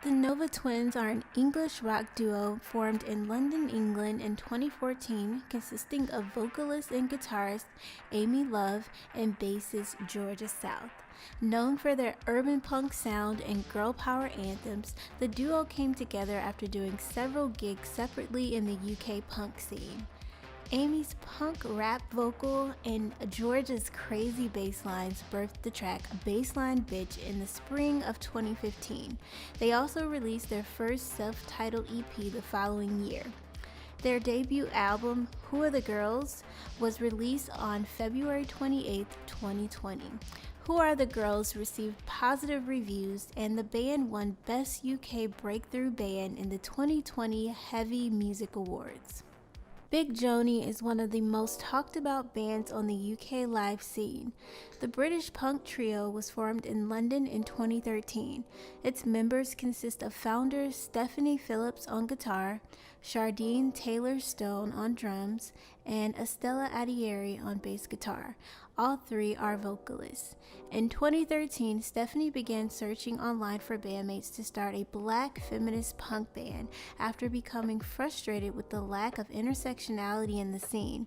The Nova Twins are an English rock duo formed in London, England in 2014, consisting of vocalist and guitarist Amy Love and bassist Georgia South. Known for their urban punk sound and girl power anthems, the duo came together after doing several gigs separately in the UK punk scene. Amy's punk rap vocal and Georgia's crazy bass lines birthed the track Bassline Bitch in the spring of 2015. They also released their first self-titled EP the following year. Their debut album, Who Are the Girls?, was released on February 28, 2020. Who Are the Girls received positive reviews, and the band won Best UK Breakthrough Band in the 2020 Heavy Music Awards. Big Joni is one of the most talked about bands on the UK live scene. The British punk trio was formed in London in 2013. Its members consist of founders Stephanie Phillips on guitar, Shardine Taylor-Stone on drums, and Estella Adieri on bass guitar. All three are vocalists. In 2013, Stephanie began searching online for bandmates to start a black feminist punk band after becoming frustrated with the lack of intersectionality in the scene.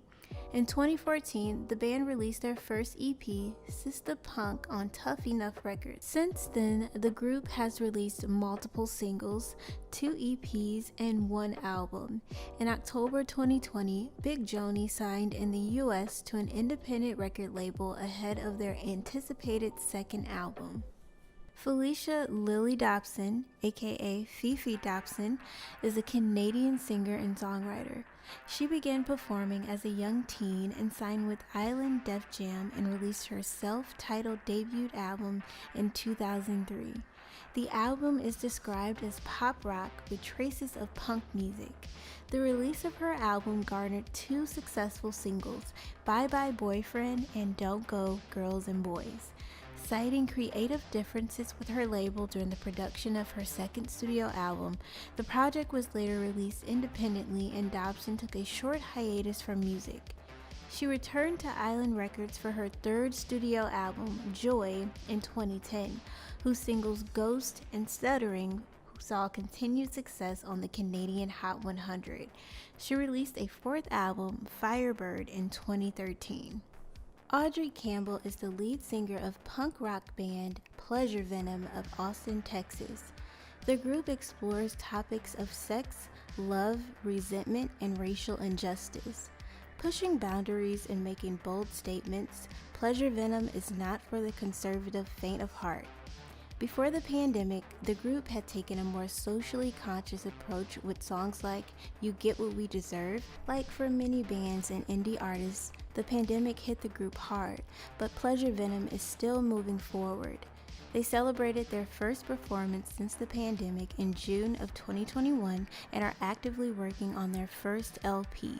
In 2014, the band released their first EP, Sister Punk, on Tough Enough Records. Since then, the group has released multiple singles, 2 EPs, and 1 album. In October 2020, Big Joni signed in the US to an independent record label ahead of their anticipated second album. Felicia Lily Dobson, aka Fifi Dobson, is a Canadian singer and songwriter. She began performing as a young teen and signed with Island Def Jam and released her self-titled debut album in 2003. The album is described as pop rock with traces of punk music. The release of her album garnered 2 successful singles, Bye Bye Boyfriend and Don't Go Girls and Boys. Citing creative differences with her label during the production of her second studio album, the project was later released independently and Dobson took a short hiatus from music. She returned to Island Records for her third studio album, Joy, in 2010, whose singles Ghost and Stuttering saw continued success on the Canadian Hot 100. She released a 4th album, Firebird, in 2013. Audrey Campbell is the lead singer of punk rock band Pleasure Venom of Austin, Texas. The group explores topics of sex, love, resentment, and racial injustice. Pushing boundaries and making bold statements, Pleasure Venom is not for the conservative faint of heart. Before the pandemic, the group had taken a more socially conscious approach with songs like You Get What We Deserve. Like for many bands and indie artists, the pandemic hit the group hard, but Pleasure Venom is still moving forward. They celebrated their first performance since the pandemic in June of 2021 and are actively working on their first LP.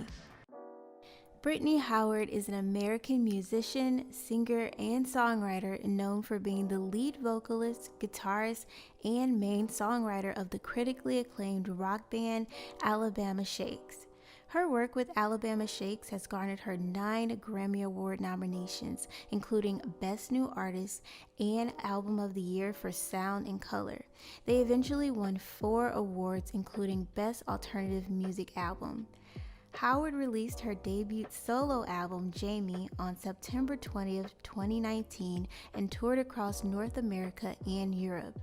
Brittany Howard is an American musician, singer, and songwriter known for being the lead vocalist, guitarist, and main songwriter of the critically acclaimed rock band Alabama Shakes. Her work with Alabama Shakes has garnered her 9 Grammy Award nominations, including Best New Artist and Album of the Year for Sound and Color. They eventually won 4 awards, including Best Alternative Music Album. Howard released her debut solo album, Jamie, on September 20th, 2019 and toured across North America and Europe.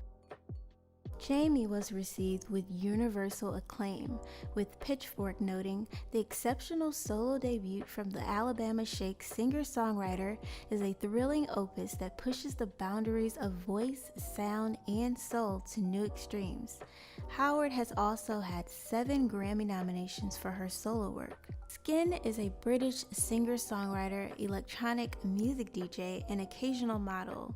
Jamie was received with universal acclaim, with Pitchfork noting, "The exceptional solo debut from the Alabama Shakes singer-songwriter is a thrilling opus that pushes the boundaries of voice, sound, and soul to new extremes." Howard has also had 7 Grammy nominations for her solo work. Skin is a British singer-songwriter, electronic music DJ, and occasional model.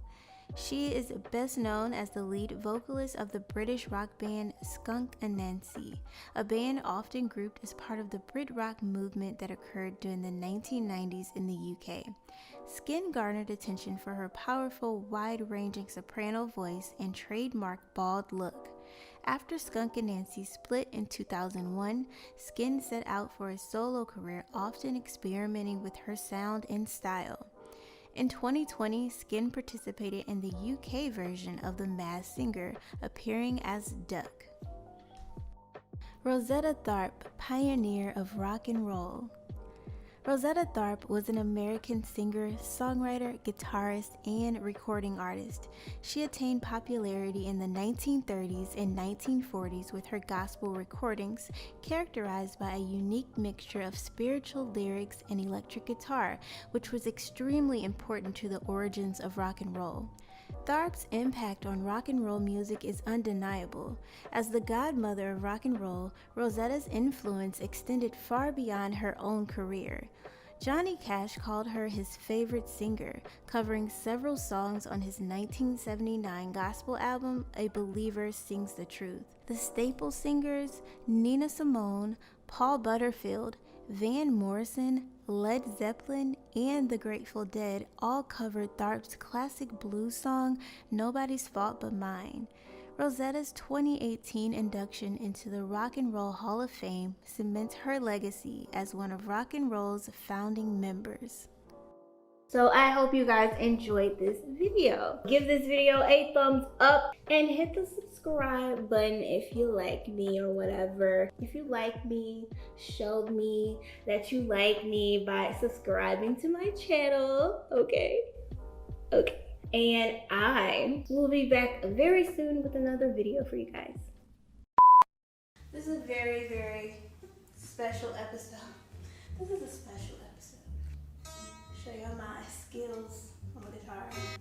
She is best known as the lead vocalist of the British rock band Skunk Anansie, a band often grouped as part of the Brit rock movement that occurred during the 1990s in the UK. Skin garnered attention for her powerful, wide-ranging soprano voice and trademark bald look. After Skunk Anansie split in 2001, Skin set out for a solo career, often experimenting with her sound and style. In 2020, Skin participated in the UK version of The Masked Singer, appearing as Duck. Rosetta Tharpe, pioneer of rock and roll. Rosetta Tharpe was an American singer, songwriter, guitarist, and recording artist. She attained popularity in the 1930s and 1940s with her gospel recordings, characterized by a unique mixture of spiritual lyrics and electric guitar, which was extremely important to the origins of rock and roll. Tharpe's impact on rock and roll music is undeniable. As the godmother of rock and roll, Rosetta's influence extended far beyond her own career. Johnny Cash called her his favorite singer, covering several songs on his 1979 gospel album, A Believer Sings the Truth. The staple singers, Nina Simone, Paul Butterfield, Van Morrison, Led Zeppelin, and the Grateful Dead all covered Tharpe's classic blues song, Nobody's Fault But Mine. Rosetta's 2018 induction into the Rock and Roll Hall of Fame cements her legacy as one of rock and roll's founding members. So I hope you guys enjoyed this video. Give this video a thumbs up and hit the subscribe button if you like me or whatever. If you like me, show me that you like me by subscribing to my channel, okay? Okay. And I will be back very soon with another video for you guys. This is a very, very special episode. This is a special episode. Show y'all my skills on the guitar.